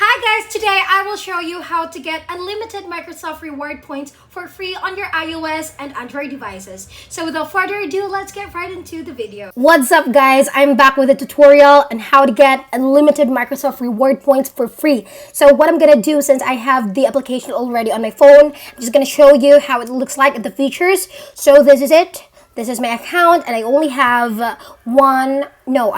Hi guys, today I will show you how to get unlimited Microsoft reward points for free on your iOS and Android devices. So without further ado, let's get right into the video. What's up guys, I'm back with a tutorial on how to get unlimited Microsoft reward points for free. So what I'm gonna do, since I have the application already on my phone, I'm just gonna show you how it looks like and the features. So this is it. This is my account and I only have I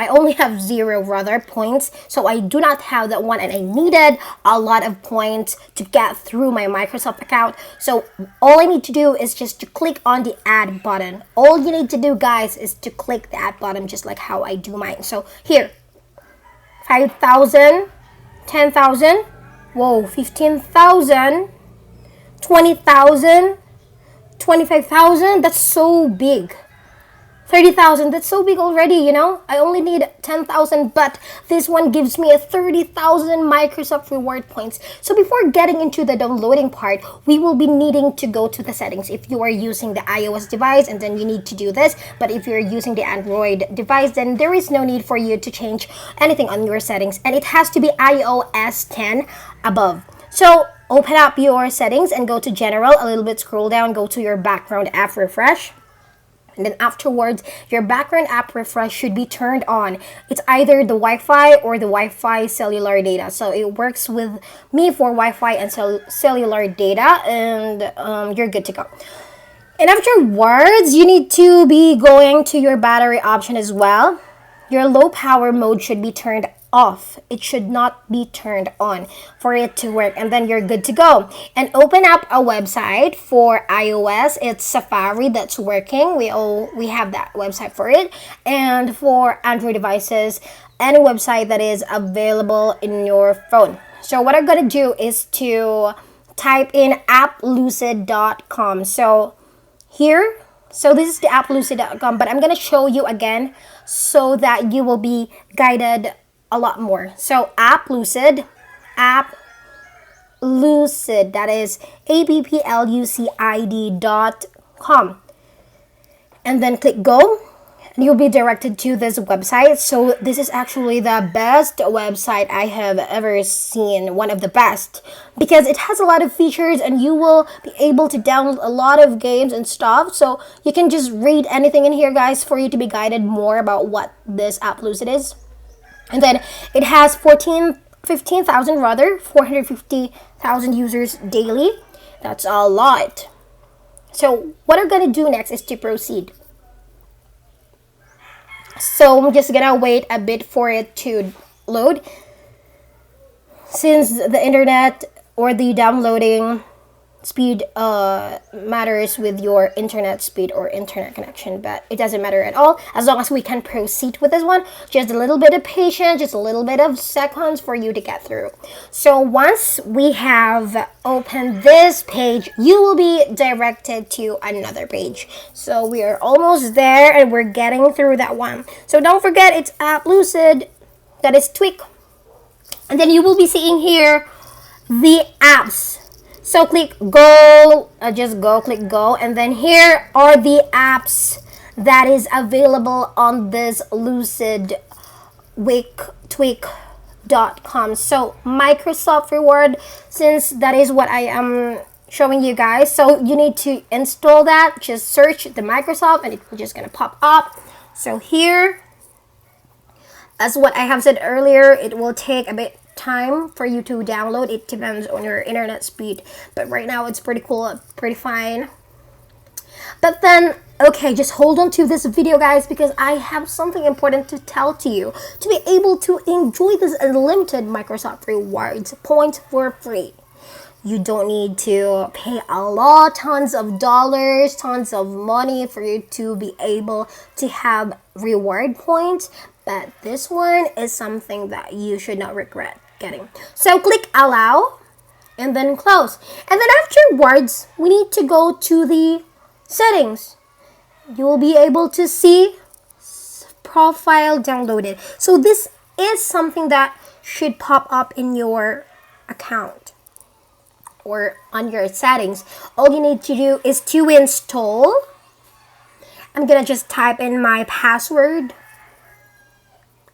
only have 0 rather points. So I do not have that one and I needed a lot of points to get through my Microsoft account. So all I need to do is just to click on the add button. All you need to do guys is to click the add button just like how I do mine. So here, 5,000, 10,000, whoa, 15,000, 20,000, 25,000, that's so big. 30,000, that's so big already, you know? I only need 10,000, but this one gives me a 30,000 Microsoft reward points. So before getting into the downloading part, we will be needing to go to the settings. If you are using the iOS device, and then you need to do this, but if you're using the Android device, then there is no need for you to change anything on your settings, and it has to be iOS 10 above. So open up your settings and go to general, a little bit scroll down, go to your background app refresh. And then afterwards, your background app refresh should be turned on. It's either the Wi-Fi or the Wi-Fi cellular data. So it works with me for Wi-Fi and cellular data, and you're good to go. And afterwards, you need to be going to your battery option as well. Your low power mode should be turned off. It should not be turned on for it to work, and then you're good to go. And open up a website. For iOS, it's Safari that's working. We have that website for it. And for Android devices, any website that is available in your phone. So what I'm gonna do is to type in applucid.com. So here, so this is the applucid.com, but I'm gonna show you again so that you will be guided a lot more. So applucid, that is applucid.com, and then click go, and you'll be directed to this website. So this is actually the best website I have ever seen, one of the best, because it has a lot of features and you will be able to download a lot of games and stuff. So you can just read anything in here guys for you to be guided more about what this Applucid is. And then it has 450,000 users daily. That's a lot. So what I'm gonna do next is to proceed. So I'm just gonna wait a bit for it to load, since the internet or the downloading speed matters with your internet speed or internet connection, but it doesn't matter at all as long as we can proceed with this one. Just a little bit of patience, just a little bit of seconds for you to get through. So once we have opened this page, you will be directed to another page. So we are almost there and we're getting through that one. So don't forget, it's Applucid, that is Tweak. And then you will be seeing here the apps. So click go, click go, and then here are the apps that is available on this tweak.com. So Microsoft Reward, since that is what I am showing you guys. So you need to install that. Just search the Microsoft and it's just gonna pop up. So here, as what I have said earlier, it will take a bit time for you to download. It depends on your internet speed, but right now it's pretty cool, pretty fine. But then, okay, just hold on to this video guys, because I have something important to tell to you to be able to enjoy this unlimited Microsoft rewards points for free. You don't need to pay a lot, tons of dollars, tons of money for you to be able to have reward points. But this one is something that you should not regret getting. So click allow and then close. And then afterwards, we need to go to the settings. You will be able to see profile downloaded. So this is something that should pop up in your account or on your settings. All you need to do is to install. I'm gonna just type in my password.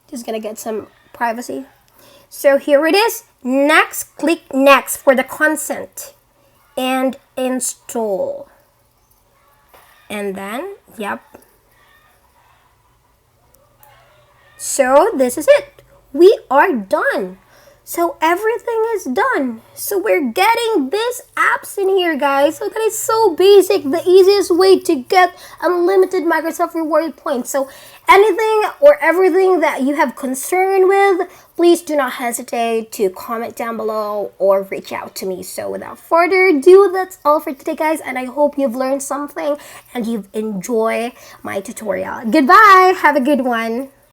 Just gonna get some privacy. So here it is. Next, click next for the consent and install. And then, yep. So this is it. We are done. So everything is done. So we're getting these apps in here, guys. So that is so basic. The easiest way to get unlimited Microsoft Reward points. So anything or everything that you have concern with, please do not hesitate to comment down below or reach out to me. So without further ado, that's all for today, guys. And I hope you've learned something and you've enjoyed my tutorial. Goodbye. Have a good one.